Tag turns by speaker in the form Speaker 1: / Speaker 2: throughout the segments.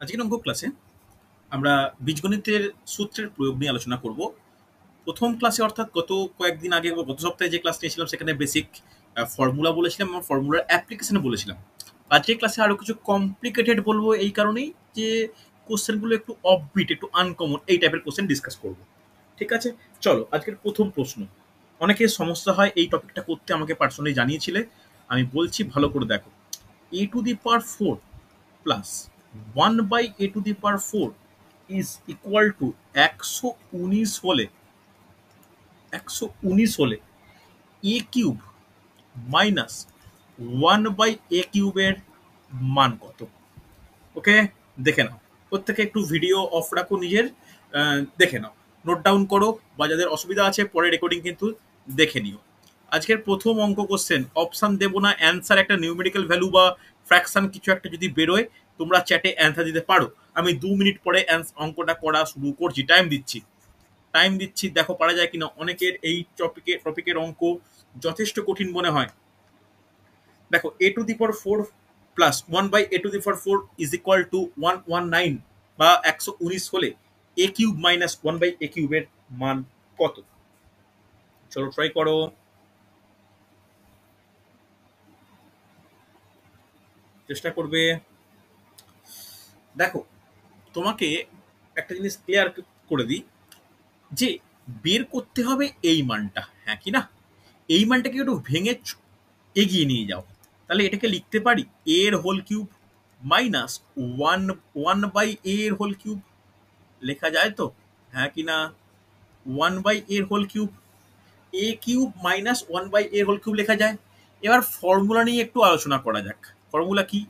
Speaker 1: আজকের অঙ্ক ক্লাসে আমরা বীজগণিতের সূত্রের প্রয়োগ নিয়ে আলোচনা করব। প্রথম ক্লাসে অর্থাৎ গত কয়েকদিন আগে বা গত সপ্তাহে যে ক্লাস নিয়েছিলাম সেখানে বেসিক ফর্মুলা বলেছিলাম এবং ফর্মুলার অ্যাপ্লিকেশনে বলেছিলাম। আজকের ক্লাসে আরও কিছু কমপ্লিকেটেড বলবো, এই কারণেই যে কোশ্চেনগুলো একটু অফবিট, একটু আনকমন, এই টাইপের কোশ্চেন ডিসকাস করব। ঠিক আছে, চলো আজকের প্রথম প্রশ্ন। অনেকের সমস্যা হয় এই টপিকটা করতে, আমাকে পার্সোনালি জানিয়েছিলে। আমি বলছি ভালো করে দেখো। A to the power 4 plus 1/a⁴ is equal to 119 হলে এ কিউব মাইনাস 1/a³ মান কত? ওকে, দেখে নাও। প্রত্যেকে একটু ভিডিও অফ রাখো নিজের, দেখে নাও, নোট ডাউন করো, বা যাদের অসুবিধা আছে পরে রেকর্ডিং কিন্তু দেখে নিও। আজকের প্রথম অঙ্ক কোশ্চেন, অপশান দেবো না, অ্যান্সার একটা নিউমেরিক্যাল ভ্যালু বা ফ্র্যাকশন কিছু একটা যদি বেরোয় তোমরা চ্যাটে অ্যান্সার দিতে পারো। আমি 2 মিনিট পরে অঙ্কটা করা শুরু করছি, টাইম দিচ্ছি, দেখো পারা যায় কিনা। অনেকের এই টপিকের অঙ্ক যথেষ্ট কঠিন মনে হয়। দেখো, a⁴ plus 1/a⁴ is equal to 119 বা 119 হলে a³ মাইনাস 1/a³ এর মান কত? চলো ট্রাই করো। চেষ্টা করবে। দেখো, তোমাকে একটা জিনিস ক্লিয়ার করে দিই যে বের করতে হবে এই মানটা, হ্যাঁ কি না? এই মানটাকে একটু ভেঙে এগিয়ে নিয়ে যাও। তাহলে এটাকে লিখতে পারি a² মাইনাস 1/a²। লেখা যায় তো, হ্যাঁ কি না? 1/a³ a³ মাইনাস 1/a³ লেখা যায়। এবার ফর্মুলা নিয়ে একটু আলোচনা করা যাক। ফর্মুলা কি?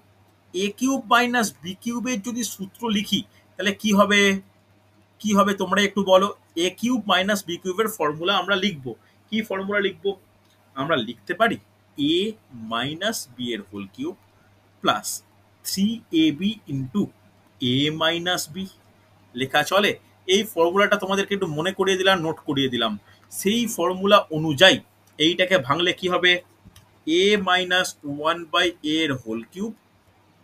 Speaker 1: a³ মাইনাস b³ এর যদি সূত্র লিখি তাহলে কি হবে? কি হবে তোমরা একটু বলো। a³ মাইনাস b³ এর ফর্মুলা আমরা লিখব। কি ফর্মুলা লিখব? আমরা লিখতে পারি a মাইনাস বি এর whole cube plus 3ab into a minus b. লেখা চলে? এই ফর্মুলাটা তোমাদেরকে একটু মনে করিয়ে দিলাম, নোট করিয়ে দিলাম। সেই ফর্মুলা অনুযায়ী এইটাকে ভাঙলে কি হবে? a মাইনাস 1/a এর whole cube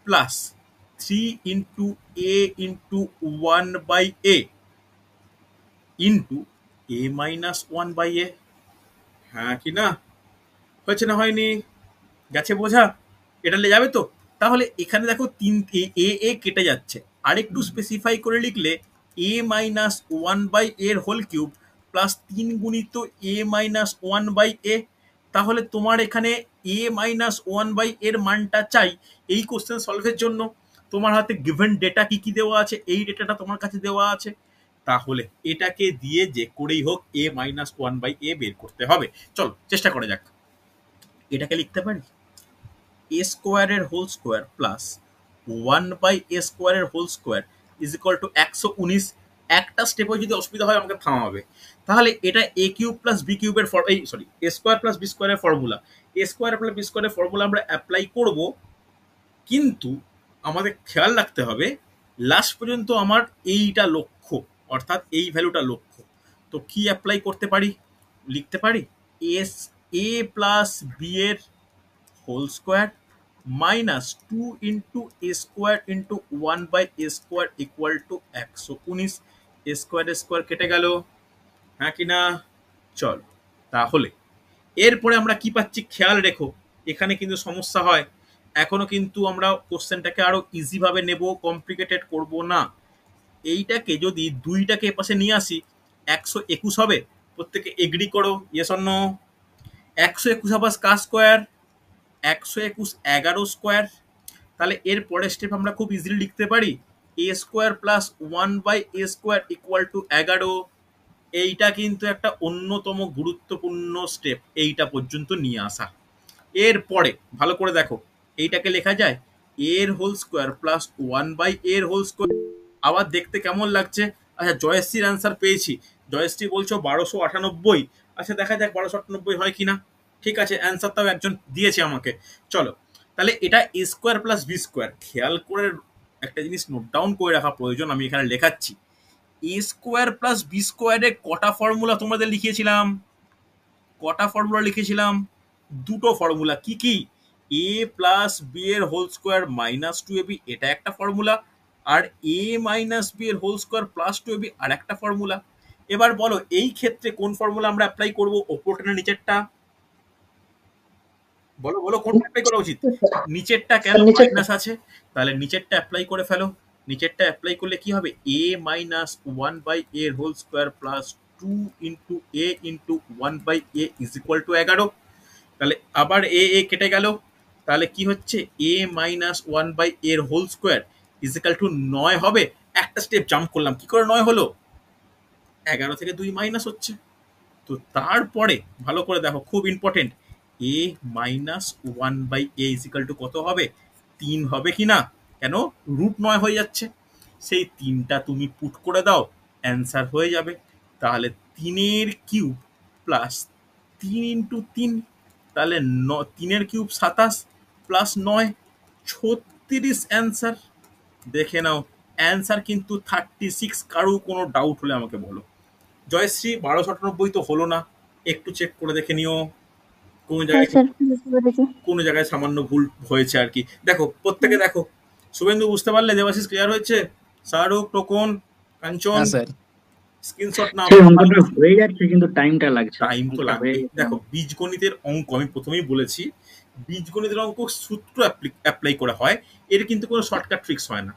Speaker 1: plus 3 into a into 1/a into a minus 1/a। হ্যাঁ কি না? হয়েছে না হয়নি? গেছে বোঝা? এটা যাবে তো? তাহলে এখানে দেখো তিন এ এ কেটে যাচ্ছে। আরেকটু স্পেসিফাই করে লিখলে a মাইনাস 1/a এর হোল কিউব প্লাস 3 গুণিত a মাইনাস 1/a। তাহলে তোমার এখানে a মাইনাস 1/a এর মানটা চাই এই কোশ্চেন সলভের জন্য। তোমার হাতে গিভেন ডেটা কি কি দেওয়া আছে, এই ডেটাটা তোমার কাছে দেওয়া আছে। তাহলে এটাকে দিয়ে যে করেই হোক a মাইনাস 1/a বের করতে হবে। চলো চেষ্টা করা যাক। এটাকে লিখতে পারি a² এর হোল স্কোয়ার প্লাস 1/a² এর whole square is equal to 119। একটা স্টেপে যদি অসুবিধা হয় আমাকে থামাবে। তাহলে এটা a³ প্লাস b³ এর a² প্লাস b² এর ফর্মুলা। a² প্লাস b² এর ফর্মুলা আমরা অ্যাপ্লাই করব, কিন্তু আমাদের খেয়াল রাখতে হবে লাস্ট পর্যন্ত আমার এইটা লক্ষ্য, অর্থাৎ এই ভ্যালুটা লক্ষ্য। তো কি অ্যাপ্লাই করতে পারি? লিখতে পারি এস a প্লাস বি এর whole square minus 2 into a square into 1/a² equal to 119। Square কেটে গেল, হ্যাঁ কি না? চল, তাহলে এরপরে আমরা কি পাচ্ছি খেয়াল রেখো। এখানে কিন্তু সমস্যা হয়। এখনো কিন্তু আমরা কোশ্চেনটাকে আরো ইজি ভাবে নেব, কমপ্লিকেটেড করব না। এইটাকে যদি দুইটাকে এপাশে নিয়ে আসি 121 হবে। প্রত্যেকে এগ্রি করো, ইয়েস অর নো? 121 আবার কার স্কোয়ার? 121 11 স্কোয়ার। তাহলে এর পরের স্টেপ আমরা খুব ইজিলি লিখতে পারি a² plus 1/a² equal to 11। এইটা কিন্তু একটা অন্যতম গুরুত্বপূর্ণ স্টেপ, এইটা পর্যন্ত নিয়ে আসা। এরপরে ভালো করে দেখো, এইটাকে লেখা যায় এর হোল স্কোয়ার প্লাস 1/a এর হোল স্কোয়ার। আবার দেখতে কেমন লাগছে? আচ্ছা, জয়শ্রীর অ্যান্সার পেয়েছি। জয়শ্রী বলছো 1298। আচ্ছা দেখা যাক 1298 হয় কিনা। ঠিক আছে, অ্যান্সারটাও একজন দিয়েছে আমাকে। চলো, তাহলে এটা a² প্লাস b²। খেয়াল করে একটা জিনিস নোট ডাউন করে রাখা প্রয়োজন, আমি এখানে লেখাচ্ছি। a² প্লাস b² এর কটা ফর্মুলা তোমাদের লিখিয়েছিলাম? কটা ফর্মুলা লিখেছিলাম? দুটো ফর্মুলা। কি? a প্লাস বি এর হোল স্কোয়ার মাইনাস 2ab, এটা একটা ফর্মুলা। আর এ মাইনাস বি এর whole square plus two AB আর একটা ফর্মুলা। এবার বলো এই ক্ষেত্রে কোন ফর্মুলা আমরা অ্যাপ্লাই করব, ওপরটা না নিচেরটা? বলো বলো কোনটা অ্যাপ্লাই করা উচিত? নিচেরটা, কেন?
Speaker 2: নিচেরটা।
Speaker 1: মাইনাস আছে, তাহলে নিচেরটা অ্যাপ্লাই করে ফেলো। নিচেরটা অ্যাপ্লাই করলে কি হবে? A minus one by A whole square plus two into A into one by A is equal to 11। তাহলে আবার এ এ কেটে গেল, তাহলে কি হচ্ছে? এ মাইনাস ওয়ান বাই এর whole square is equal to 9 হবে। একটা স্টেপ জাম্প করলাম, কি করে 9 হলো? 11 থেকে 2 মাইনাস হচ্ছে। তো তারপরে ভালো করে দেখো, খুব important, a minus one by a is equal to কত হবে? 3 হবে কি না? কেন? √9 হয়ে যাচ্ছে। সেই 3টা তুমি পুট করে দাও, অ্যান্সার হয়ে যাবে। তাহলে 3 কিউব প্লাস 3 × 3, তাহলে 3 কিউব 27 প্লাস 9 36 অ্যান্সার। দেখে নাও, অ্যান্সার কিন্তু 36। কারো কোনো ডাউট হলে আমাকে বলো। জয়শ্রী 1298 তো হলো না, একটু চেক করে দেখে নিও কোন
Speaker 2: হ্যাঁ
Speaker 1: জায়গায়
Speaker 2: স্যার, বুঝতে পেরেছি।
Speaker 1: কোন জায়গায় সামান্য ভুল হয়েছে আর কি। দেখো প্রত্যেকে দেখো। শুভেন্দু বুঝতে পারলে? দেবাশিস ক্লিয়ার হয়েছে? শাহরুখ, টোকন, কাঞ্চন,
Speaker 3: হ্যাঁ স্যার।
Speaker 1: স্ক্রিনশট নাও।
Speaker 4: সেই অঙ্কটা হয়ে যাচ্ছে কিন্তু টাইমটা লাগছে,
Speaker 1: টাইম তো
Speaker 4: অঙ্কটা হয়ে
Speaker 1: লাগবে।
Speaker 4: যাচ্ছে।
Speaker 1: দেখো বীজগণিতের অঙ্ক আমি প্রথমেই বলেছি, বীজগণিতের অঙ্ক সূত্র অ্যাপ্লাই করা হয়, এর কিন্তু কোনো শর্টকাট ট্রিক্স হয় না।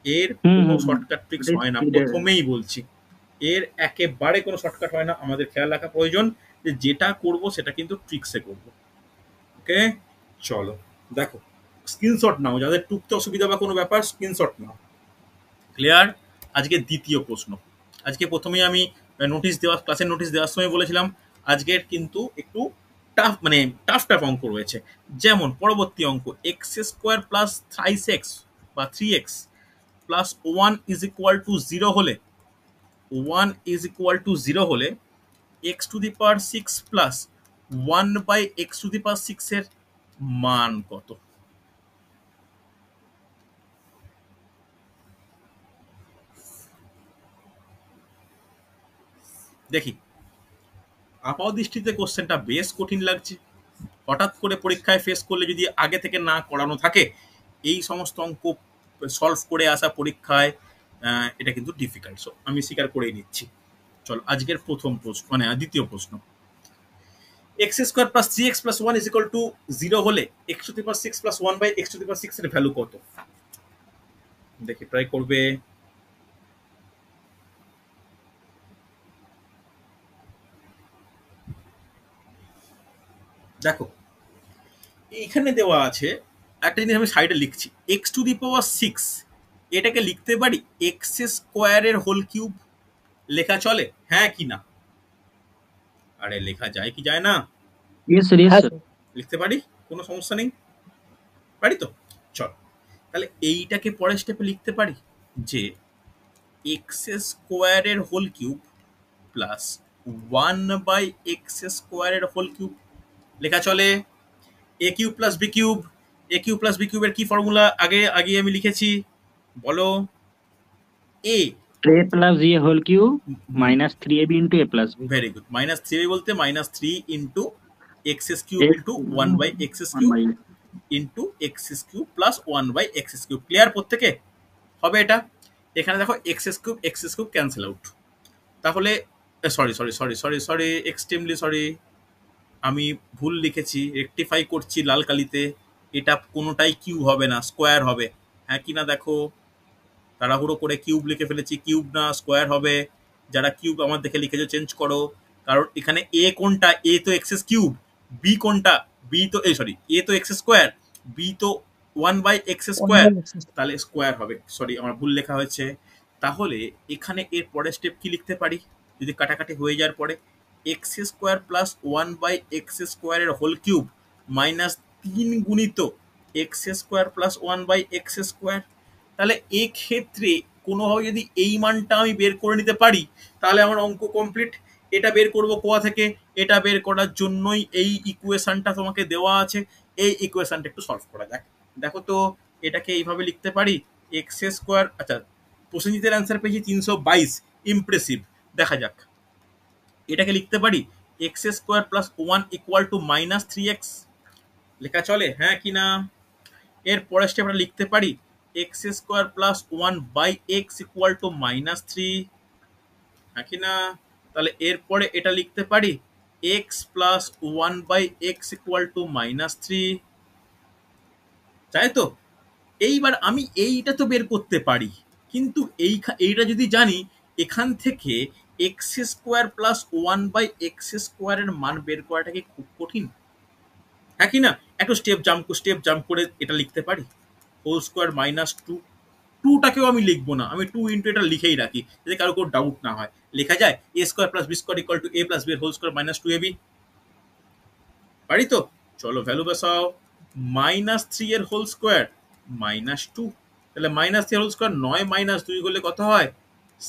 Speaker 1: এর
Speaker 4: হুম
Speaker 1: কোনো
Speaker 4: হুম হুম।
Speaker 1: শর্টকাট ট্রিক্স
Speaker 4: ওটাই
Speaker 1: হয় না,
Speaker 4: speed এর-
Speaker 1: প্রথমেই বলছি। এর একেবারে কোনো শর্টকাট হয় না। আমাদের খেয়াল রাখা প্রয়োজন যে যেটা করব সেটা কিন্তু ট্রিক্সে করব। ওকে, চলো দেখো, স্ক্রিনশট নাও, যাদের টুকতে অসুবিধা বা কোনো ব্যাপার স্ক্রিনশট নাও। ক্লিয়ার? আজকে দ্বিতীয় প্রশ্ন। আজকে প্রথমেই আমি নোটিশ দেওয়া, ক্লাসের নোটিশ দেওয়ার সময় বলেছিলাম আজকের কিন্তু একটু টাফ, মানে টাফ টাফ অঙ্ক রয়েছে। যেমন পরবর্তী অঙ্ক, x square plus thrice x বা 3x plus 1 is equal to 0 হলে, 1 ইজ ইকুয়াল টু 0 হলে X to the power 6 plus 1 by X to the power 6 এর মান কত? দেখি, আপাত দৃষ্টিতে কোশ্চেনটা বেশ কঠিন লাগছে। হঠাৎ করে পরীক্ষায় ফেস করলে যদি আগে থেকে না করানো থাকে, এই সমস্ত অঙ্ক সলভ করে আসা পরীক্ষায় এটা কিন্তু ডিফিকাল্ট। সো আমি স্বীকার করেই নিচ্ছি। চলো আজকের প্রথম প্রশ্ন, মানে দ্বিতীয় প্রশ্ন, X square plus 3x plus 1 is equal to 0 হলে X to the power 6 plus 1 by X to the power 6 এর ভ্যালু কত? দেখি, ট্রাই করবে। দেখো এইখানে দেওয়া আছে একটা জিনিস, আমি সাইডে লিখছি, এক্স টু দি পাওয়ার 6, এটাকে লিখতে পারি এক্স স্কোয়ারের হোল কিউব। লেখা চলে, হ্যাঁ কি না? আরে লেখা যায় কি যায় না?
Speaker 4: Yes sir, yes
Speaker 2: হ্যাঁ
Speaker 4: sir.
Speaker 1: লিখতে পারি, কোনো সমস্যা নেই, পারি তো? চল, তাহলে এইটাকে পরের স্টেপে লিখতে পারি যে এক্স স্কোয়ারের whole cube plus 1 by x স্কোয়ারের হোল কিউব। লেখা চলে a cube plus B cube. A cube plus b কিউবের কি ফর্মুলা আগে আগে আমি লিখেছি, বলো? A,
Speaker 4: A plus B whole cube minus 3ab into a plus b.
Speaker 1: Very good. Minus three বলতে minus three into X cube
Speaker 4: X
Speaker 1: into 1 by X
Speaker 4: 1
Speaker 1: cube
Speaker 4: by
Speaker 1: into X cube plus 1 by X cube. Clear প্রত্যেকে? হবে এটা? এখানে দেখো X cube cancel out. তাহলে sorry sorry sorry sorry sorry extremely sorry, আমি ভুল লিখেছি, রেকটিফাই করছি লাল কালিতে। এটা কোনোটাই কিউব হবে না, স্কোয়ার হবে। হ্যাঁ কি না দেখো, তাড়াহুড়ো করে কিউব লিখে ফেলেছি, কিউব না স্কোয়ার হবে। যারা কিউব আমার দেখে লিখেছো চেঞ্জ করো, কারণ এখানে এ কোনটা? এ তো এক্স কিউব। বি কোনটা? বি তো সরি, এ তো এক্স স্কোয়ার, বি তো 1 বাই এক্স স্কোয়ার, তাহলে স্কোয়ার হবে। সরি আমার ভুল লেখা হয়েছে। তাহলে এখানে এর পরের স্টেপ কি লিখতে পারি যদি কাটাকাটি হয়ে যাওয়ার পরে? X square plus 1 by x স্কোয়ারের হোল কিউব মাইনাস 3 গুণিত x square plus 1 by x square. তাহলে এক্ষেত্রে কোনোভাবে যদি এই মানটা আমি বের করে নিতে পারি, তাহলে আমার অঙ্ক কমপ্লিট। এটা বের করব কোয়া থেকে? এটা বের করার জন্যই এই ইকুয়েশনটা তোমাকে দেওয়া আছে। এই ইকুয়েশনটা একটু সলভ করা যাক। দেখো তো, এটাকে এইভাবে লিখতে পারি এক্স স্কোয়ার, আচ্ছা প্রসেনজিতের অ্যান্সার পেয়েছি 322, ইমপ্রেসিভ। দেখা যাক, এটাকে লিখতে পারি x square plus 1 equal to -3x। লেখা চলে, হ্যাঁ কি না? এর পরের স্টেপ আমরা লিখতে পারি x square plus 1/x equal to -3, হ্যাঁ কি না? তাহলে এরপরে এটা লিখতে পারি x plus 1/x equal to -3, তাই তো? এইবার আমি এইটা তো বের করতে পারি, কিন্তু এইটা যদি জানি, এখান থেকে এক্স স্কোয়ার প্লাস 1/x² এর মান বের করাটা কি খুব কঠিন? হ্যাঁ কি না? একটু স্টেপ জাম্প করে এটা লিখতে পারি, হোল স্কোয়ার -2, টুটাকেও আমি লিখবো না, আমি 2 এটা লিখেই রাখি, যাতে কারো কোনো ডাউট না হয়। লেখা যায় A square plus B square equal to A plus B whole square -2ab। পারি তো? চলো ভ্যালু বসাও। -3 এর হোল স্কোয়ার -2, তাহলে -3 এর হোল স্কোয়ার 9 -2 করলে কত হয়?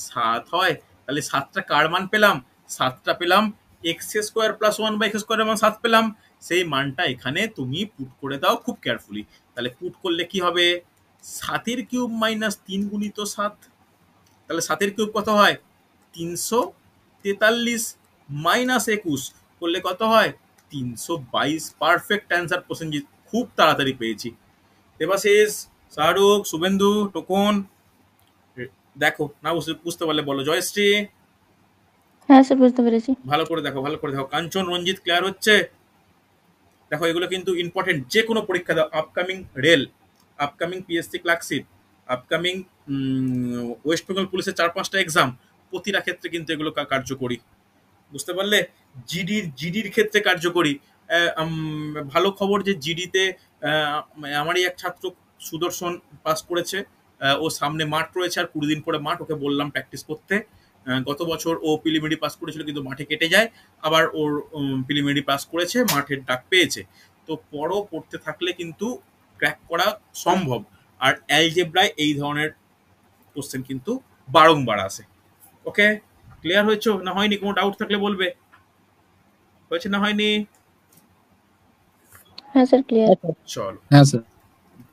Speaker 1: 7 হয়। তাহলে 7টা কার মান পেলাম? 7টা পেলাম এক্স স্কোয়ার প্লাস 1/x² এর মান 7 পেলাম। সেই মানটা এখানে তুমি পুট করে দাও খুব কেয়ারফুলি। তাহলে পুট করলে কি হবে? 7 কিউব -3 গুণিত 7, তাহলে 7 কিউব কত হয়? 343 -21 করলে কত হয়? 322। পারফেক্ট অ্যান্সার প্রসেনজিৎ, খুব তাড়াতাড়ি পেয়েছি। দেবাশিস, শাহরুখ, শুভেন্দু, টোকন, দেখো না বুঝতে পারলে বলো। জয়শ্রী,
Speaker 2: হ্যাঁ স্যার, বুঝতে পেরেছি।
Speaker 1: ভালো করে দেখো, ভালো করে দেখো। কাঞ্চন, রঞ্জিত, ক্লিয়ার হচ্ছে? দেখো এগুলো কিন্তু ইম্পর্টেন্ট, যে কোনো পরীক্ষা দাও, upcoming rail, upcoming PSC clerkship, upcoming West Bengal পুলিশের 4-5টা এক্সাম, প্রতিটা ক্ষেত্রে কিন্তু এগুলো কার্যকরী। বুঝতে পারলে? জিডির ক্ষেত্রে কার্যকরী। ভালো খবর যে জিডিতে আমারই এক ছাত্র সুদর্শন পাস করেছে। ও সামনে মাঠ রয়েছে, আর 20 দিন পরে মাঠ, ওকে বললাম প্র্যাকটিস করতে। গত বছর ও প্রিলিমিনারি পাস করেছিল, কিন্তু মাঠে কেটে যায়। আবার ওর প্রিলিমিনারি পাস করেছে, মাঠের ডাক পেয়েছে। তো পড়তে থাকলে কিন্তু ক্র্যাক করা সম্ভব। আর অ্যালজেব্রায় এই ধরনের কোশ্চেন কিন্তু বারংবার আসে। ওকে, ক্লিয়ার হয়েছে না হয়নি? কোনো ডাউট থাকলে বলবে। হয়েছে না হয়নি?
Speaker 2: হ্যাঁ স্যার, ক্লিয়ার।
Speaker 1: চলো
Speaker 3: হ্যাঁ স্যার।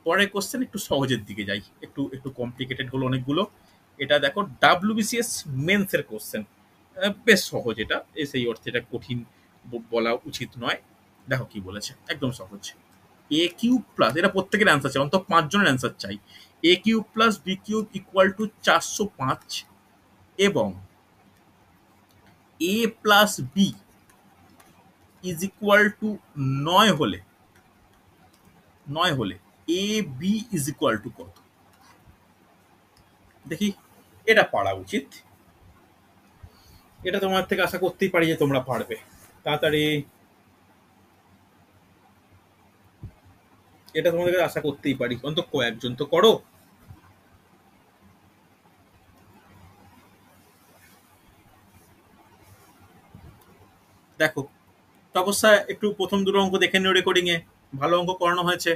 Speaker 1: পরের কোশ্চেন একটু সহজের দিকে যাই, একটু একটু কমপ্লিকেটেড হলো অনেকগুলো। এটা দেখো ডাব্লিউবিসিএস মেন্সের কোশ্চেন, বেশ সহজ। এটা সেই অর্থে এটা কঠিন বলা উচিত নয়। দেখো কি বলেছে, একদম সহজ। এ কিউব প্লাস, এটা প্রত্যেকের অ্যান্সার চাই, অন্তত 5 জনের অ্যান্সার চাই। A cube plus B cube equal to 405 এবং A plus B is equal to 9 হলে A B is equal to কত? দেখি, এটা পারা উচিত। এটা তোমার থেকে আশা করতেই পারি যে তোমরা পারবে তাড়াতাড়ি। এটা তোমাদের কাছে আশা করতেই পারি, অন্তত কয়েকজন তো করো। দেখো তপস্যা, একটু প্রথম দুটো অঙ্ক দেখে নিও রেকর্ডিং এ, ভালো অঙ্ক করানো হয়েছে।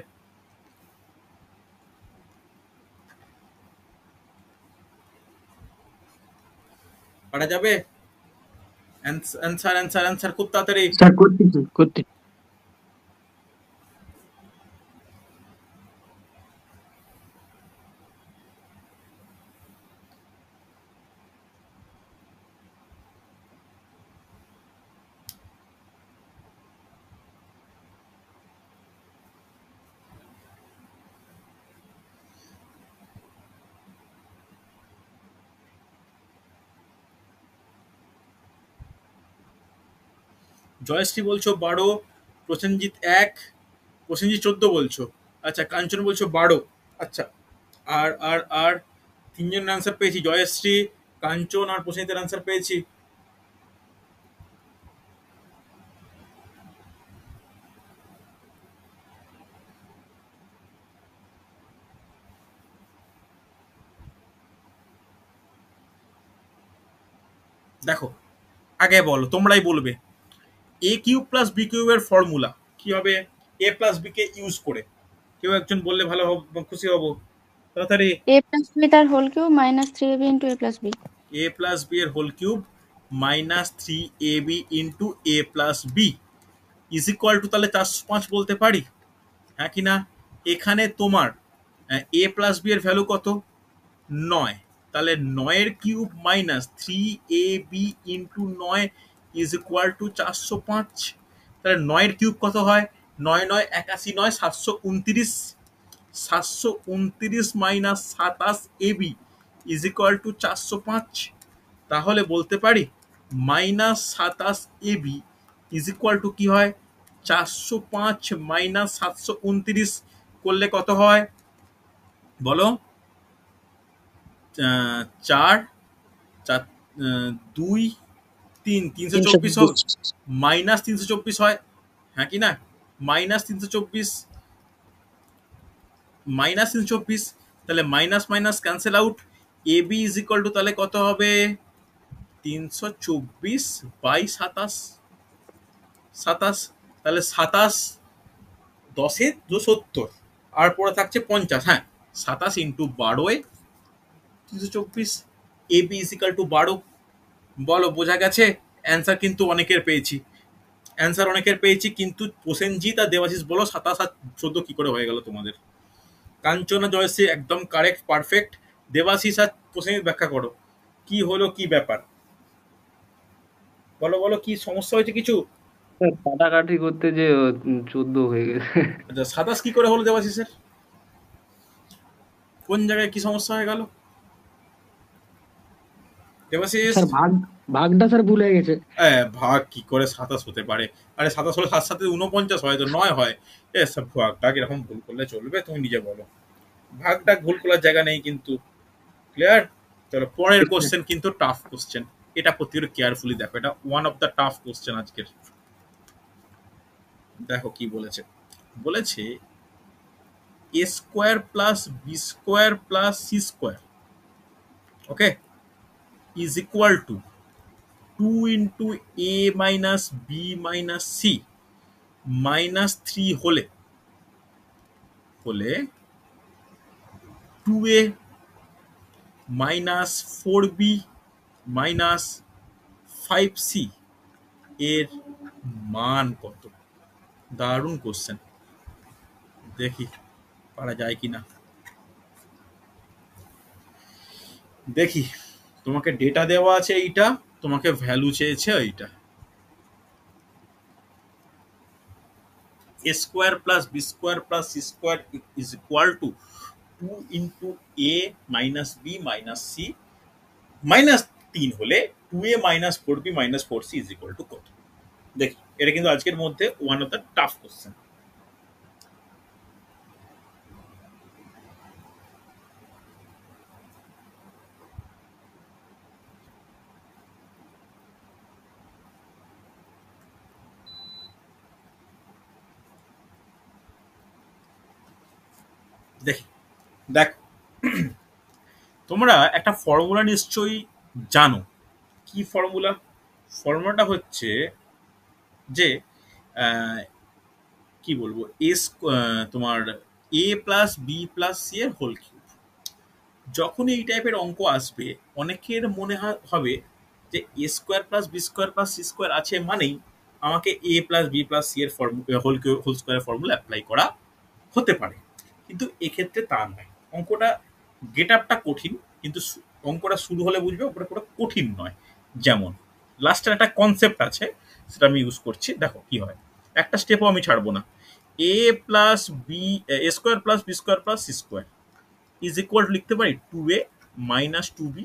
Speaker 1: পারা যাবে? অ্যান্সার অ্যান্সার অ্যান্সার খুব তাড়াতাড়ি।
Speaker 4: স্যার করতে
Speaker 1: জয়শ্রী বলছো 12, প্রসেনজিৎ 1, প্রসেনজিৎ 14 বলছো। আচ্ছা, কাঞ্চন বলছো 12। আচ্ছা, আর আর আর তিনজন অ্যান্সার পেয়েছি, জয়শ্রী, কাঞ্চন আর প্রসেনজিতের অ্যান্সার পেয়েছি। দেখো আগে বলো, তোমরাই বলবে। এ কিউব প্লাস বি কিউবের ফর্মুলা কি হবে? এ প্লাস বি কে ইউজ করে কেউ একজন বললে ভালো হবে, খুশি হব। তাড়াতাড়ি।
Speaker 2: এ প্লাস বি তার whole cube -3ab into A plus B.
Speaker 1: A plus B এর whole cube -3ab into A plus B is equal to, তাহলে 405 বলতে পারি, হ্যাঁ কি না? এখানে তোমার এ প্লাস বি এর ভ্যালু কত? 9। তাহলে 9 cube -3ab into 9 is equal to 405। তাহলে 9 কিউব কত হয়? 9 9 81, 9 729। 729 minus 27 a b is equal to 405। তাহলে বলতে পারি minus 27 a b is equal to কি হয়, 405 মাইনাস 729 করলে কত হয় বলো? 4 4 2 3 324 মাইনাস 324 হয়, হ্যাঁ কি না? মাইনাস 324 মাইনাস 324, তাহলে minus minus cancel out. A B is equal to তাহলে কত হবে? 324 বাই 27 27, তাহলে 27 10 70 আর পরে থাকছে 50। হ্যাঁ, 27 into 12 324। A B is equal to 12। বলো বোঝা গেছে? অ্যান্সার কিন্তু অনেকের পেয়েছি, অ্যান্সার অনেকের পেয়েছি, কিন্তু প্রসেনজিৎ আর দেবাশিস বলো 27 আর 14 কি করে হয়ে গেল তোমাদের? কাঞ্চনা জয়শ্রী একদম কারেক্ট, পারফেক্ট। দেবাশিস আর প্রসেনজিৎ ব্যাখ্যা করো কি হলো, কি ব্যাপার, বলো বলো, কি সমস্যা হয়েছে কিছু?
Speaker 3: স্যার কাটাকাটি করতে যে 14 হয়ে গেছে।
Speaker 1: আচ্ছা, 27 কি করে হলো দেবাশিসের? কোন জায়গায় কি সমস্যা হয়ে গেল দেবাশিস?
Speaker 4: স্যার ভাগটা স্যার ভুল হয়ে গেছে।
Speaker 1: ভাগ কি করে 27 হতে পারে? আরে 27 হলে 7 7 49 হয়, তো 9 হয়। সব ভাগটা এরকম ভুল করলে চলবে? তুমি নিজে বলো, ভাগটা ভুল করার জায়গা নেই কিন্তু। ক্লিয়ার? চলো পরের কোশ্চেন কিন্তু টাফ কোশ্চেন, এটা প্রতিটা কেয়ারফুলি দেখো, এটা one of the tough question আজকের। দেখো কি বলেছে, বলেছে A square plus B square plus C square, okay, is equal to 2 into A minus B minus C minus 3 হলে হলে 2a minus 4b minus 5c এর মান কত? দারুণ কোশ্চেন, দেখি পারা যায় কিনা। দেখি, তোমাকে ডেটা দেওয়া আছে এইটা, তোমাকে ভ্যালু চেয়েছে এইটা। a square plus b square plus c square is equal to 2 into a minus b minus c minus 3 হলে 2a minus 4b minus 4c is equal to কত? দেখি, এটা কিন্তু আজকের মধ্যে one of the tough question. দেখি, দেখো, তোমরা একটা ফর্মুলা নিশ্চয়ই জানো। কি ফর্মুলা? ফর্মুলাটা হচ্ছে যে কি বলবো, তোমার এ প্লাস বি প্লাস সি এর হোল কিউব। যখন এই টাইপের অঙ্ক আসবে, অনেকের মনে হবে যে A square plus B square plus C square আছে মানেই আমাকে A plus B plus C এর হোল স্কোয়ারের ফর্মুলা অ্যাপ্লাই করা হতে পারে, কিন্তু এক্ষেত্রে তা নয়। অঙ্কটা গেট আপটা কঠিন, কিন্তু অঙ্কটা শুরু হলে বুঝবে ওপরে পুরো কঠিন নয়। যেমন লাস্টের একটা কনসেপ্ট আছে, সেটা আমি ইউজ করছি, দেখো কি হয়। একটা স্টেপও আমি ছাড়বো না। A plus B, A square plus B square plus C square is equal to লিখতে পারি 2a minus 2b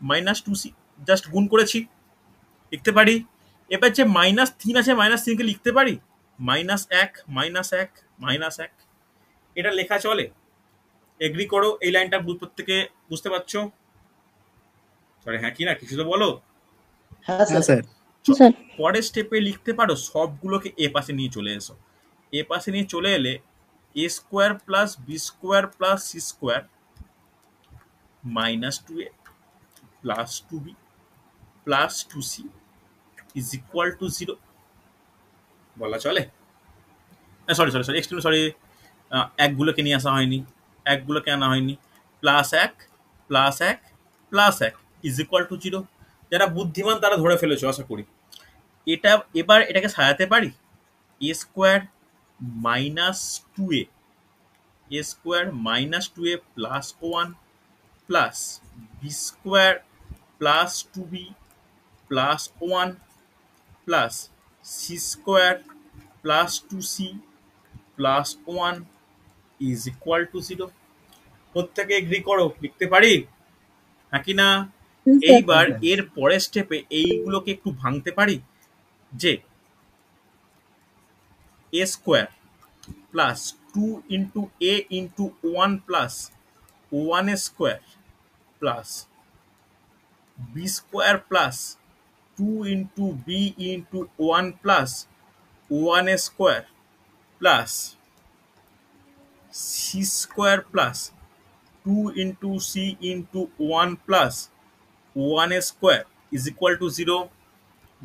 Speaker 1: minus 2c, just গুণ করেছি, লিখতে পারি। এবার যে মাইনাস 3 আছে, মাইনাস 3কে লিখতে পারি মাইনাস 1 মাইনাস 1 মাইনাস 1। এটা লেখা চলে? এগ্রি করো? এই লাইনটা প্রত্যেকে বুঝতে পারছো? সরি, হ্যাঁ কি না, কিছু তো বলো।
Speaker 5: হ্যাঁ স্যার।
Speaker 2: স্যার
Speaker 1: পরের স্টেপে লিখতে পারো সবগুলোকে এ পাশে নিয়ে চলে এসো। এ পাশে নিয়ে চলে এলে A square plus B square plus C square minus 2a plus 2b plus 2c is equal to 0 বলা চলে? Sorry sorry sorry, extreme sorry, একগুলোকে নিয়ে আসা হয়নি, একগুলোকে আনা হয়নি। Plus 1 plus 1 plus 1 is equal to 0। যারা বুদ্ধিমান তারা ধরে ফেলেছো আশা করি। এটা এবার এটাকে সাজাতে পারি A square minus 2a, A square minus 2a plus 1 plus B square plus 2b plus 1 plus C square plus 2c plus 1 is equal to 0। প্রত্যেকে এগ্রি করো, লিখতে পারি হ্যাঁ কি না? এইবার এর পরের স্টেপে এইগুলোকে একটু ভাঙতে পারি, যে a square plus 2 into a into 1 plus 1 square plus b square plus 2 into b into 1 plus 1 square plus c square plus 2 into c into 1 plus 1 square is equal to 0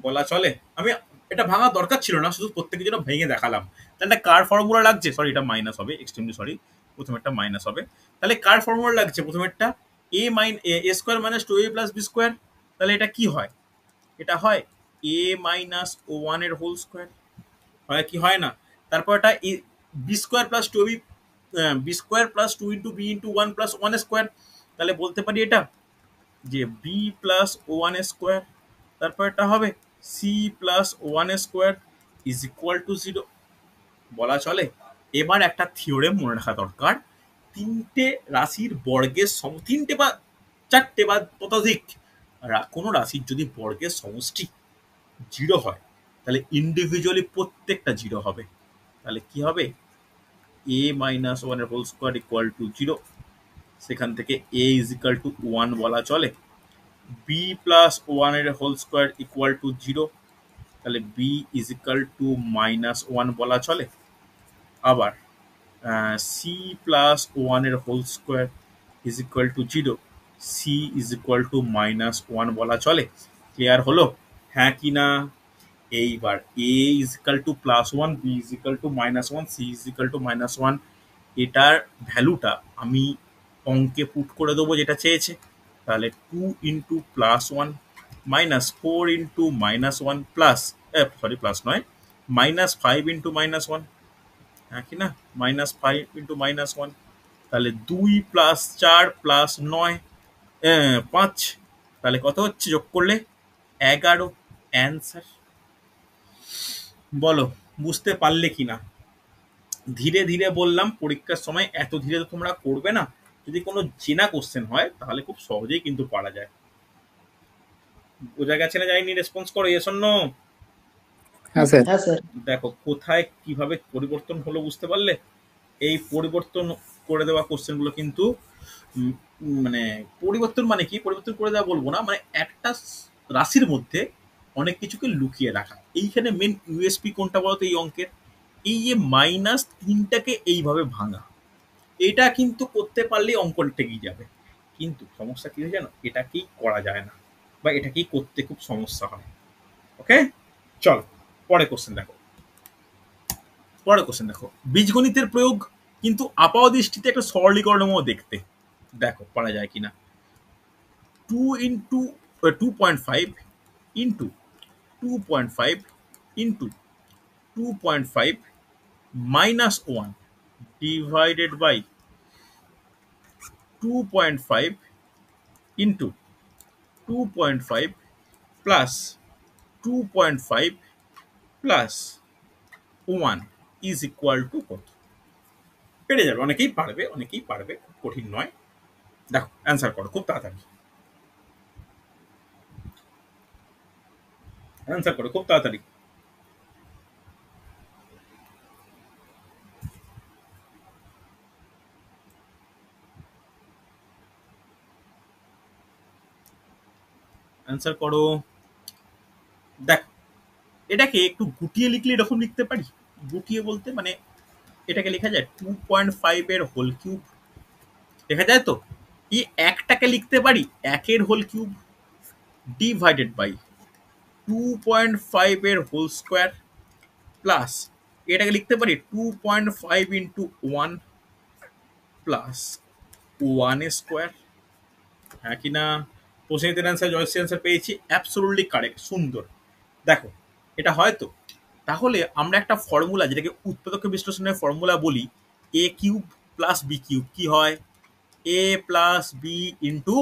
Speaker 1: বলা চলে? আমি এটা ভাঙা দরকার ছিল না, শুধু প্রত্যেকের জন্য ভেঙে দেখালাম। তাহলে কার ফর্মুলা লাগছে? সরি, এটা মাইনাস হবে, এক্সট্রিমলি সরি, প্রথমেরটা মাইনাস হবে। তাহলে কার ফর্মুলা লাগছে? প্রথমেরটা A square minus 2a plus B square. তাহলে এটা কি হয়? এটা হয় a মাইনাস 1 এর হোল স্কোয়ার, হয় কি হয় না? তারপর এটা b square plus 2b, b square plus 2 into b into 1 plus 1 square. তাহলে বলতে পারি এটা যে বি প্লাস 1 স্কোয়ার, তারপর এটা হবে c plus 1 square is equal to 0 বলা চলে? এবার একটা থিওরেম মনে রাখা দরকার, তিনটে রাশির বর্গের তিনটে বা চারটে বা ততোধিক কোনো রাশির যদি বর্গের সমষ্টি 0 হয়, তাহলে ইন্ডিভিজুয়ালি প্রত্যেকটা 0 হবে। তাহলে কি হবে? a মাইনাস 1 এর হোল স্কোয়ার ইকুয়াল টু 0, সেখান থেকে a ইজ ইকুয়াল টু 1 বলা চলে। b প্লাস 1 এর হোল স্কোয়ার ইকুয়াল টু 0, তাহলে b is equal to minus 1 বলা চলে। আবার c প্লাস 1 এর whole square is equal to 0, c is equal to minus 1 বলা চলে। ক্লিয়ার হলো হ্যাঁ কি না? এইবার a is equal two plus 1, b is equal to minus 1, c is equal to minus 1, এটার ভ্যালুটা আমি অঙ্কে পুট করে দেবো যেটা চেয়েছে। তাহলে 2 into plus 1 minus 4 into minus 1 plus, sorry plus নয়, মাইনাস 5 ইন্টু মাইনাস 1, হ্যাঁ কি না? মাইনাস 5 ইন্টু মাইনাস 1, তাহলে 2 প্লাস 4 প্লাস 9 5, তাহলে কত হচ্ছে যোগ করলে? 11 অ্যান্সার। বলো বুঝতে পারলে কিনা? ধীরে ধীরে বললাম, পরীক্ষার সময় এত ধীরে তো তোমরা করবে না। যদি কোনো চেনা কোশ্চেন হয় তাহলে খুব সহজেই কিন্তু পারা যায়। বোঝা গেছে না? যায়নি? রেসপন্স করো, ইয়েস অর নো।
Speaker 5: হ্যাঁ স্যার।
Speaker 1: দেখো কোথায় কিভাবে পরিবর্তন হলো, বুঝতে পারলে? এই পরিবর্তন করে দেওয়া কোশ্চেনগুলো কিন্তু মানে পরিবর্তন মানে কি, পরিবর্তন করে দেওয়া বলবো না, মানে একটা রাশির মধ্যে অনেক কিছুকে লুকিয়ে রাখা। এইখানে মেন ইউএসপি কোনটা বলতো এই অঙ্কের? এই যে মাইনাস 3টাকে এইভাবে ভাঙা, এটা কিন্তু করতে পারলে অঙ্কটা এগিয়ে যাবে। কিন্তু সমস্যা কি হয় জানো? এটাকেই করা যায় না, বা এটাকেই করতে খুব সমস্যা হয়। ওকে, চল পরে কোশ্চেন দেখো। পরে কোশ্চেন দেখো, বীজগণিতের প্রয়োগ কিন্তু আপাত দৃষ্টিতে একটা সরলীকরণের মতো দেখতে। দেখো পারা যায় কিনা। 2 into 2.5 into 2.5 into 2.5 minus 1 divided by 2.5 into 2.5 plus 2.5 plus 1 is equal to কত? পেরে যাবে, অনেকেই পারবে, অনেকেই পারবে, খুব কঠিন নয়। দেখো অ্যান্সার করো খুব তাড়াতাড়ি, অ্যান্সার করো খুব তাড়াতাড়ি। অ্যান্সার করো। দেখ, এটাকে একটু গুটিয়ে লিখলে এরকম লিখতে পারি। গুটিয়ে বলতে মানে এটাকে লেখা যায় 2.5 এর হোল কিউব, লেখা যায় তো? এই একটাকে লিখতে পারি 1 এর হোল কিউব ডিভাইডেড বাই 2.5 এর হোল স্কোয়ার প্লাস এটাকে লিখতে পারি 2.5 ইন্টু 1 প্লাস 1 স্কোয়ার, হ্যাঁ কি না? প্রশ্নের অ্যান্সার, জয়শ্রী অ্যান্সার পেয়েছি, অ্যাবসোলুটলি কারেক্ট, সুন্দর। দেখো এটা হয়তো, তাহলে আমরা একটা ফর্মুলা যেটাকে উৎপাদক বিশ্লেষণের ফর্মুলা বলি, এ কিউব প্লাস বি কিউব, কি হয়? এ plus B into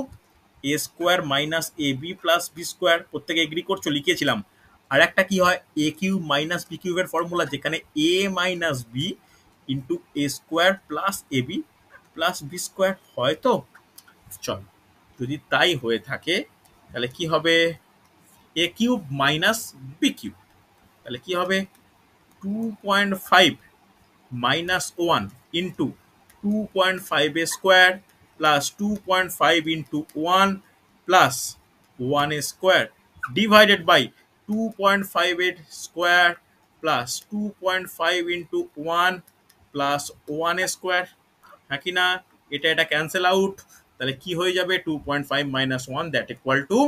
Speaker 1: a square minus A B plus B square. প্রত্যেকে এগ্রি করছো? লিখেছিলাম। আর একটা কি হয়? এ কিউব মাইনাস বি কিউবের ফর্মুলা, যেখানে এ minus B into a square plus a B plus B square, হয় তো? চল, যদি তাই হয়ে থাকে তাহলে কি হবে, এ কিউব মাইনাস বি কিউব, তাহলে কি হবে 2.5 minus 1 into 2.5 a square plus 2.5 into 1 plus 1 a square divided by 2.58 square plus 2.5 into 1 plus 1 a square, হ্যাঁ কি না? এটা ক্যান্সেল আউট, তাহলে কি হয়ে যাবে 2.5 minus 1 that equal to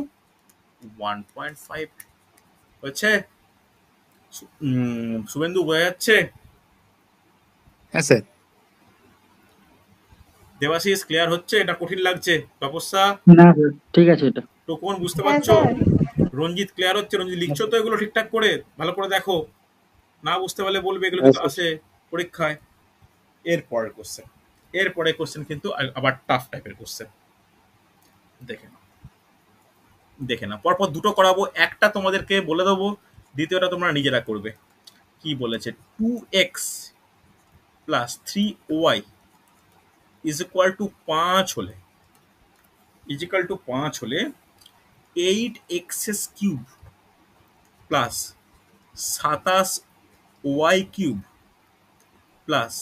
Speaker 1: 1.5 হচ্ছে। শুভেন্দু বোঝা যাচ্ছে?
Speaker 5: হ্যাঁ স্যার।
Speaker 1: দেবাশিস ক্লিয়ার হচ্ছে? এটা কঠিন লাগছে? তপস্যা,
Speaker 4: না স্যার ঠিক আছে এটা।
Speaker 1: টোকন বুঝতে
Speaker 2: হ্যাঁ
Speaker 1: পারছো?
Speaker 2: স্যার।
Speaker 1: রঞ্জিত ক্লিয়ার হচ্ছে? রঞ্জিত লিখছো তো এগুলো ঠিকঠাক করে? ভালো করে দেখো, না বুঝতে পারলে বলবে, এগুলো কিন্তু আসে পরীক্ষায়। এরপরের কোশ্চেন, এরপরে কোশ্চেন কিন্তু আবার টাফ টাইপের কোশ্চেন। দেখে নাও, দেখে নাও, পরপর দুটো করাবো, একটা তোমাদেরকে বলে দেবো, দ্বিতীয়টা তোমরা নিজেরা করবে। কি বলেছে, 2x plus 3y is equal two 5 হলে, ইজ ইকুয়াল টু 5 হলে 8x cube plus 27y cube plus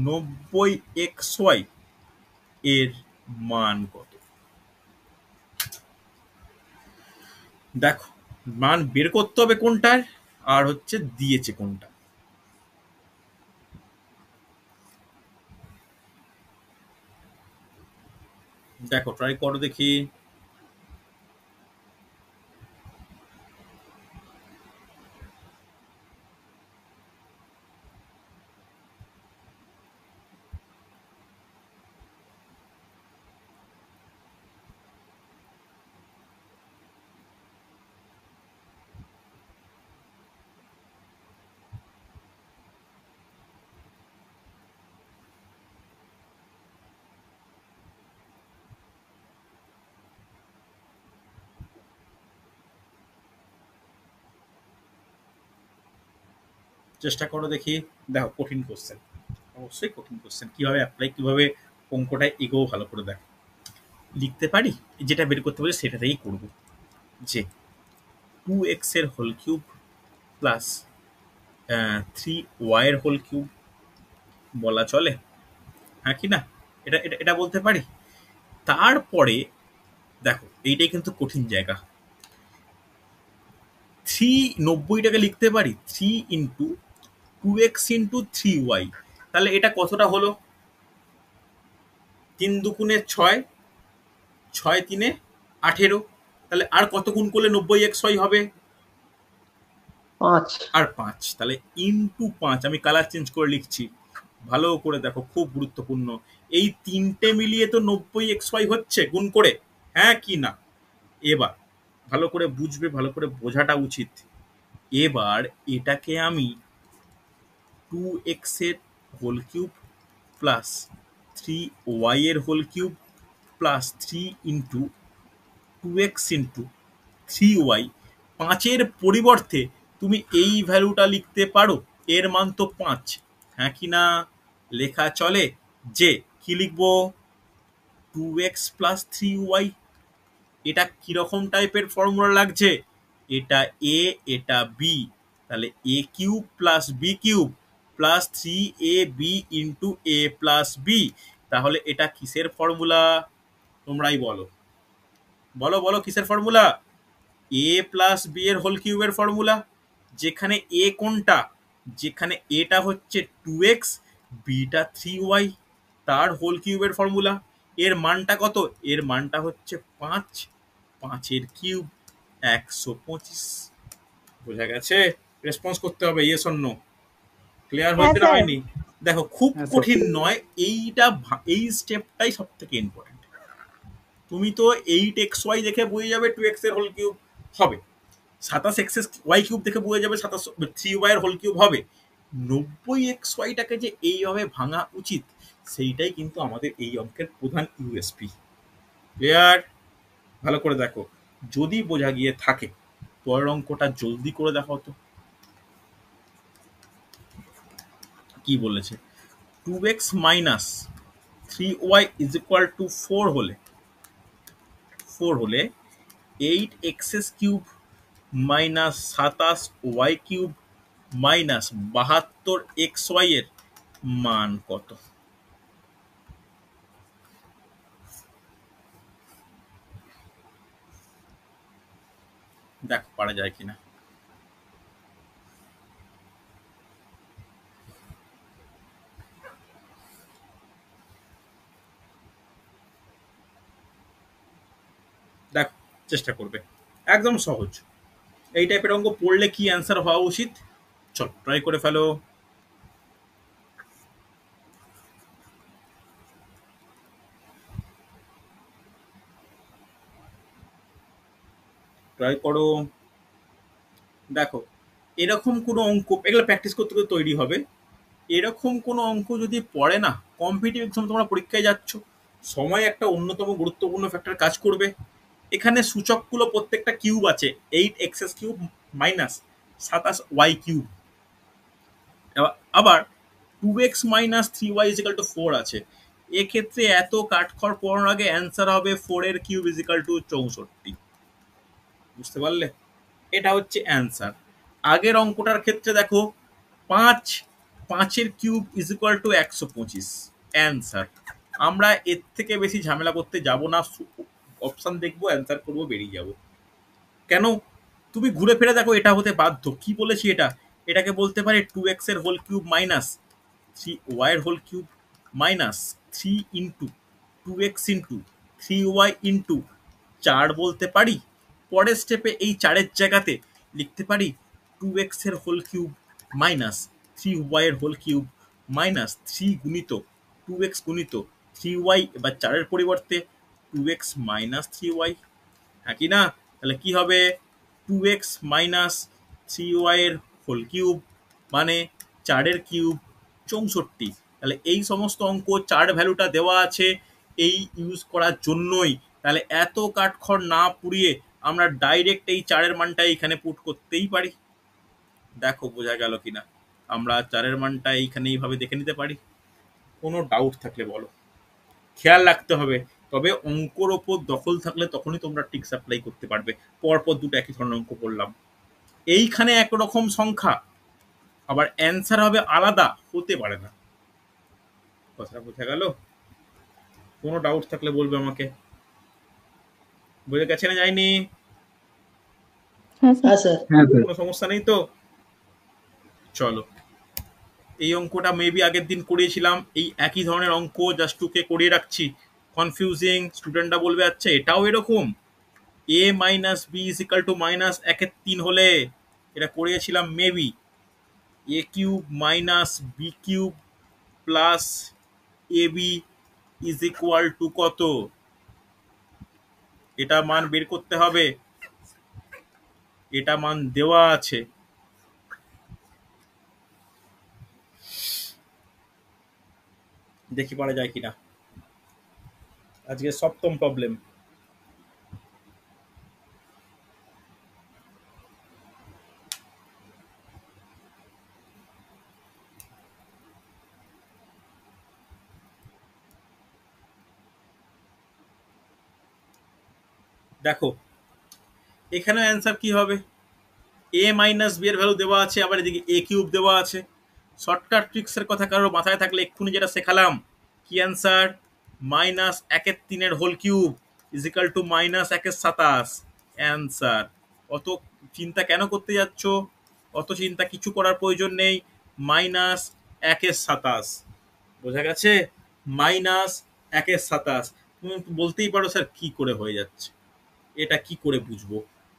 Speaker 1: 90xy এর মান কত? দেখো, মান বের করতে হবে কোনটার, আর হচ্ছে দিয়েছে কোনটা। দেখো, ট্রাই করো দেখি। চেষ্টা করো দেখি। দেখো, কঠিন কোশ্চেন, অবশ্যই কঠিন কোশ্চেন। কিভাবে অ্যাপ্লাই, কিভাবে অঙ্কটা এগোও ভালো করে দেখো। লিখতে পারি, যেটা বের করতে পারি সেটাতেই করব, যে 2x এর হোল কিউব প্লাস 3y এর হোল কিউব বলা চলে, হ্যাঁ কি না? এটা এটা এটা বলতে পারি। তারপরে দেখো, এইটাই কিন্তু কঠিন জায়গা। 90টাকে লিখতে পারি 3 ইন্টু 2x ইন্টু 3y, তাহলে এটা কতটা হলো? 3 দুগুণে 6, 6 তিনে 18, তাহলে আর কত গুণ করলে 90xy হবে?
Speaker 6: 5।
Speaker 1: আর 5, তাহলে ইন্টু 5। আমি কালার চেঞ্জ করে লিখছি, ভালো করে দেখো, খুব গুরুত্বপূর্ণ। এই তিনটে মিলিয়ে তো 90xy হচ্ছে গুণ করে, হ্যাঁ কি না? এবার ভালো করে বুঝবে, ভালো করে বোঝাটা উচিত। এবার এটাকে আমি 2x এর হোল কিউব প্লাস 3y এর whole cube plus 3 into 2x into 3y, 5-এর পরিবর্তে তুমি এই ভ্যালুটা লিখতে পারো, এর মান তো 5, হ্যাঁ কি না? লেখা চলে যে কি লিখবো, 2x প্লাস 3y। এটা কিরকম টাইপের ফর্মুলা লাগছে? এটা এ, এটা বি, তাহলে A cube plus B cube plus 3ab into A plus B. তাহলে এটা কিসের ফর্মুলা? তোমরাই বলো, বলো বলো, কিসের ফর্মুলা? এ প্লাস বি এর হোল কিউবের ফর্মুলা। যেখানে এ কোনটা, যেখানে এটা হচ্ছে 2x, বিটা 3y, তার হোল কিউবের ফর্মুলা। এর মানটা কত? এর মানটা হচ্ছে 5, 5-এর কিউব 125। বোঝা গেছে? রেসপন্স করতে হবে, ইয়েস অর নো। ক্লিয়ার
Speaker 2: হ্যাঁ
Speaker 1: হয়েছে না
Speaker 2: স্যার।
Speaker 1: হয়নি? দেখো, খুব
Speaker 5: হ্যাঁ স্যার।
Speaker 1: কঠিন নয় এইটা, এই স্টেপটাই সব থেকে ইম্পর্টেন্ট। তুমি তো 8xy দেখে বুঝে যাবে 2x এর হোল কিউব হবে, 27xy কিউব দেখে বুঝে যাবে 3y এর হোল কিউব হবে। 90xyটাকে যে এইভাবে ভাঙা উচিত, সেইটাই কিন্তু আমাদের এই অঙ্কের প্রধান ইউএসপি। ক্লিয়ার? ভালো করে দেখো, যদি বোঝা গিয়ে থাকে পরের অঙ্কটা জলদি করে দেখাও তো। কি বলেছে? 2x minus 3y is equal to 4 হলে 8x cube minus 27y cube minus 72xy এর মান কত? দেখ পারা যায় কিনা। দেখ চেষ্টা করবে, একদম সহজ। এই টাইপের অঙ্ক পড়লে কি অ্যান্সার হওয়া উচিত? চল ট্রাই করে ফেলো। ট্রাই করো। দেখো এরকম কোনো অঙ্ক, এগুলো প্র্যাকটিস করতে করতে তৈরি হবে। এরকম কোনো অঙ্ক যদি পড়ে না, কম্পিটিটিভ এক্সাম তোমরা পরীক্ষায় যাচ্ছ, সময় একটা অন্যতম গুরুত্বপূর্ণ ফ্যাক্টর কাজ করবে। এখানে সূচকগুলো প্রত্যেকটা কিউব আছে, 8x cube minus 27y cube, আবার 2x minus 3y is equal two 4 আছে। এক্ষেত্রে এত কাঠখড় পড়ানোর আগে অ্যান্সার হবে 4 এর কিউব ইজিক্যাল টু 64। বুঝতে পারলে? এটা হচ্ছে অ্যান্সার। আগের অঙ্কটার ক্ষেত্রে দেখো 5 এর cube is equal two 125 answer. আমরা এর থেকে বেশি ঝামেলা করতে যাব না, অপশন দেখবো, অ্যান্সার করবো, বেরিয়ে যাব। কেন? তুমি ঘুরে ফিরে দেখো, এটা হতে বাধ্য। কি বলেছি এটা? এটাকে বলতে পারে 2x এর হোল কিউব মাইনাস 3y এর whole cube minus 3 into 2x into 3y into 4 বলতে পারি। পরের স্টেপে এই 4-এর জায়গাতে লিখতে পারি 2x এর হোল কিউব মাইনাস 3y এর হোল কিউব মাইনাস 3 গুণিত 2x গুণিত 3y, এবার 4-এর পরিবর্তে 2x মাইনাস 3y। হ্যাঁ কি না? তাহলে কি হবে? 2x মাইনাস 3y এর হোল কিউব মানে 4-এর কিউব 64। তাহলে এই সমস্ত অঙ্ক 4 ভ্যালুটা দেওয়া আছে এই ইউজ করার জন্যই। তাহলে এত কাঠখড় না পুড়িয়ে আমরা ডাইরেক্ট এই 4-এর মানটা এইখানে পুট করতেই পারি। দেখো বোঝা গেল কিনা? আমরা 4-এর মানটা এইখানে এইভাবে দেখে নিতে পারি। কোনো ডাউট থাকলে বলো। খেয়াল রাখতে হবে, তবে অঙ্কর ওপর দখল থাকলে তখনই তোমরা ট্রিক্স অ্যাপ্লাই করতে পারবে। পরপর দুটো একই ধরনের অঙ্ক করলাম, এইখানে একরকম সংখ্যা, আবার অ্যান্সার হবে আলাদা, হতে পারে না। কথাটা বোঝা গেল? কোনো ডাউট থাকলে বলবে আমাকে। বুঝে গেছে না যায়নি?
Speaker 2: হ্যাঁ স্যার।
Speaker 3: স্যার।
Speaker 4: হ্যাঁ স্যার।
Speaker 1: কোনো সমস্যা নেই তো? চলো, এই অঙ্কটা মেবি আগের দিন করিয়েছিলাম, এই একই ধরনের অঙ্ক, জাস্ট টুকে করিয়ে রাখছি। কনফিউজিং, স্টুডেন্টরা বলবে আচ্ছা এটাও এরকম, a minus b is equal to minus 1/3 হলে এটা করিয়েছিলাম maybe a cube minus b cube plus a B is equal to কত? এটা মান বের করতে হবে, এটা মান দেওয়া আছে। দেখি পারা যায় কিনা। আজকে সপ্তম প্রবলেম। দেখো এখানে অ্যান্সার কি হবে? a মাইনাস বি এর ভ্যালু দেওয়া আছে, আবার এদিকে a কিউব দেওয়া আছে। শর্টকাট ট্রিক্সের কথা কারোর মাথায় থাকলে এক্ষুনি যেটা শেখালাম, কি answer? Minus 1/3 whole cube is equal to minus 1/27 answer. অত চিন্তা কেন করতে যাচ্ছ? অত চিন্তা কিছু করার প্রয়োজন নেই। মাইনাস 1/27, বোঝা গেছে? মাইনাস 1/27। তুমি বলতেই পারো স্যার কি করে হয়ে যাচ্ছে, এটা কি করে বুঝবো?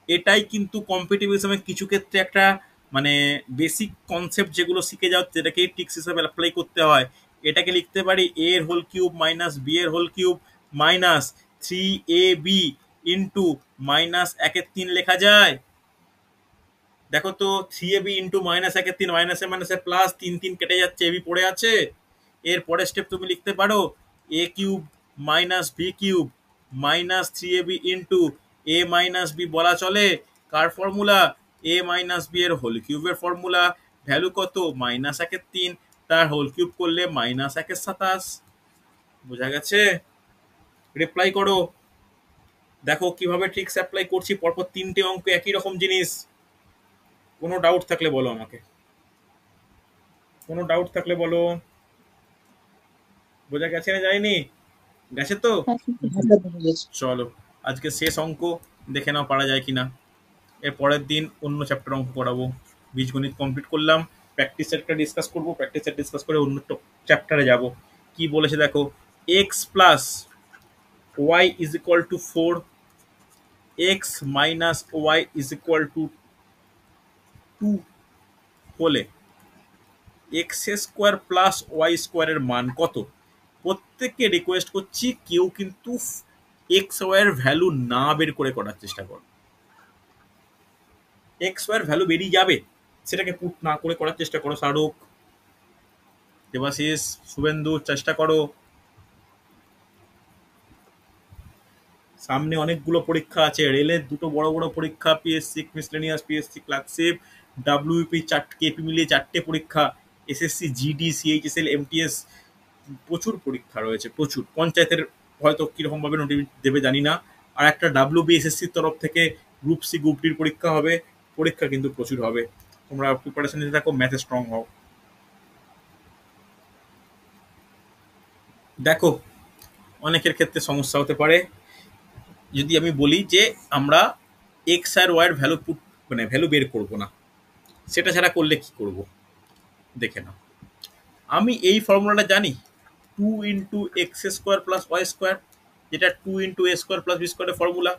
Speaker 1: এটাই কিন্তু কম্পিটিটিভ এক্সামে কিছু ক্ষেত্রে একটা মানে বেসিক কনসেপ্ট যেগুলো শিখে যাও যেটাকে ট্রিক্স হিসাবে অ্যাপ্লাই করতে হয়। এটাকে লিখতে পারি a এর হোল কিউব মাইনাস বি এর whole cube minus 3ab into minus 1/3 লেখা যায়। দেখো তো 3ab ইন্টু মাইনাস 1/3, মাইনাসে মাইনাসে প্লাস, 3 কেটে যাচ্ছে, এবি পড়ে আছে। এর পরের স্টেপ তুমি লিখতে পারো a cube minus b cube minus 3ab into a minus b বলা চলে। কার ফর্মুলা? a মাইনাস বি এর হোল কিউবের ফর্মুলা। ভ্যালু কত? মাইনাস 1/3 তার হোল কিউব করলে -1/27। বোঝা গেছে? রিপ্লাই করো। দেখো কিভাবে ট্রিক্স অ্যাপ্লাই করছি, পরপর 3টে অঙ্ক একই রকম জিনিস। কোনো ডাউট থাকলে বলো আমাকে, কোনো ডাউট থাকলে বলো। বোঝা গেছে না যায়নি? গেছে তো? চলো আজকে শেষ অঙ্ক, দেখে নাও পারা যায় কিনা। এর পরের দিন অন্য চ্যাপ্টার অঙ্ক করাবো। বীজগণিত কমপ্লিট করলাম, প্র্যাকটিস সেটটা ডিসকাস করবো, প্র্যাকটিস সেট ডিসকাস করে অন্য চ্যাপ্টারে যাব। কি বলেছে দেখো, x plus y is equal to 4, x minus y is equal to 2 হলে এক্স স্কোয়ার প্লাস ওয়াই স্কোয়ারের মান কত? প্রত্যেককে রিকোয়েস্ট করছি কেউ কিন্তু এক্স ওয়াই এর ভ্যালু না বের করে করার চেষ্টা করো। এক্স ওয়াই এর ভ্যালু বেরিয়ে যাবে, সেটাকে পুট না করে করার চেষ্টা করো। শাহরুখ, দেবাশিস, শুভেন্দু, চেষ্টা করো। সামনে অনেকগুলো পরীক্ষা আছে, রেলের দুটো বড় বড় পরীক্ষা, PSC miscellaneous, PSC clerkship, WP, KP মিলিয়ে 4টে পরীক্ষা, এসএসসি, জিডি, সিএইচএসএল, এমটিএস, প্রচুর পরীক্ষা রয়েছে, প্রচুর। পঞ্চায়েতের হয়তো কিরকম ভাবে নোটিশ দেবে জানি না। আর একটা ডাব্লিউবিএসএসসির তরফ থেকে গ্রুপ সি, গ্রুপ ডির পরীক্ষা হবে। পরীক্ষা কিন্তু প্রচুর হবে, তোমরা প্রিপারেশন নিতে থাকো, ম্যাথে স্ট্রং হও। দেখো অনেকের ক্ষেত্রে সমস্যা হতে পারে যদি আমি বলি যে আমরা এক্স আর ওয়াই এর ভ্যালু মানে ভ্যালু বের করব না, সেটা ছাড়া করলে কি করব দেখে নাও। আমি এই ফর্মুলাটা জানি, 2 into x square plus y square, যেটা 2 into a square plus b স্কোয়ারের ফর্মুলা।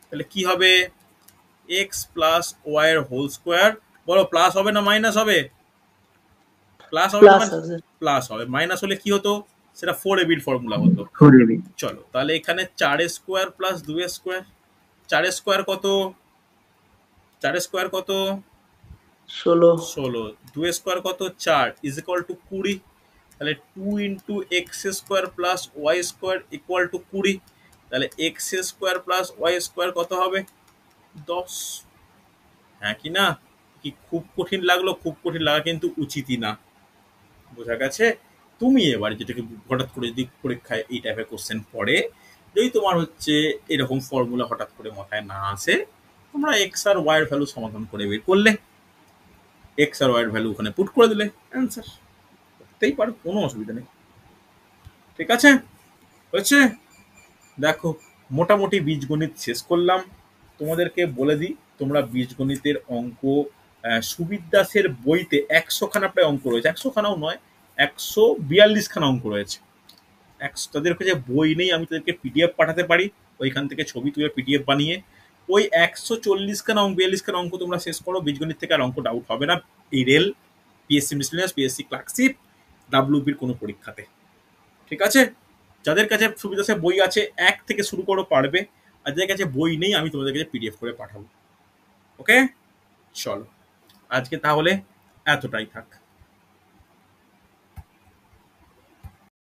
Speaker 1: তাহলে কি হবে, এক্স প্লাস ওয়াই এর হোল স্কোয়ার। বলো প্লাস হবে না মাইনাস হবে? প্লাস হবে না, প্লাস হবে। মাইনাস হলে কি হতো, সেটা 4ab এর ফর্মুলা হতো।
Speaker 4: 4ab।
Speaker 1: চলো তাহলে এখানে 4 স্কোয়ার প্লাস 2 স্কোয়ার, 4 স্কোয়ার কত, 4 স্কোয়ার কত, 16, 2 স্কোয়ার কত, 4, ইজ ইকুয়াল টু 20। তাহলে 2 into x square plus y square equal to 20। তাহলে x square plus y square কত হবে, 10। হ্যাঁ কি না? কি খুব কঠিন লাগলো? খুব কঠিন লাগা কিন্তু উচিতই না। বোঝা গেছে? তুমি এবার যেটাকে হঠাৎ করে যদি পরীক্ষায় এই টাইপের কোশ্চেন পড়ে, যদি তোমার হচ্ছে এরকম ফর্মুলা হঠাৎ করে মাথায় না আসে, তোমরা এক্স আর ওয়াই এর ভ্যালু সমাধান করে বের করলে, এক্স আর ওয়াই এর ভ্যালু ওখানে পুট করে দিলে, অ্যান্সার। করতেই পারো, কোনো অসুবিধা নেই। ঠিক আছে, হয়েছে? দেখো মোটামুটি বীজগণিত শেষ করলাম। তোমাদেরকে বলে দিই, তোমরা বীজগণিতের অঙ্ক সুবিদ দাসের বইতে 100খানা প্রায় অঙ্ক রয়েছে, 100খানাও নয়, 142খানা অঙ্ক রয়েছে। তাদের কাছে বই নেই, আমি তাদেরকে পিডিএফ পাঠাতে পারি, ওইখান থেকে ছবি তুলে পিডিএফ বানিয়ে ওই 140খানা অঙ্ক, 42খানা অঙ্ক তোমরা শেষ করো। বীজগণিত থেকে আর অঙ্ক ডাউট হবে না এই rail, PSC miscellaneous, PSC clerkship, ডাব্লিউবির কোনো পরীক্ষাতে। ঠিক আছে? যাদের কাছে সুবিধা সে বই আছে 1 থেকে শুরু করো, পারবে। আর যাদের কাছে বই নেই, আমি তোমাদের কাছে পিডিএফ করে পাঠাবো। ওকে, চলো আজকে তাহলে এতটাই থাক।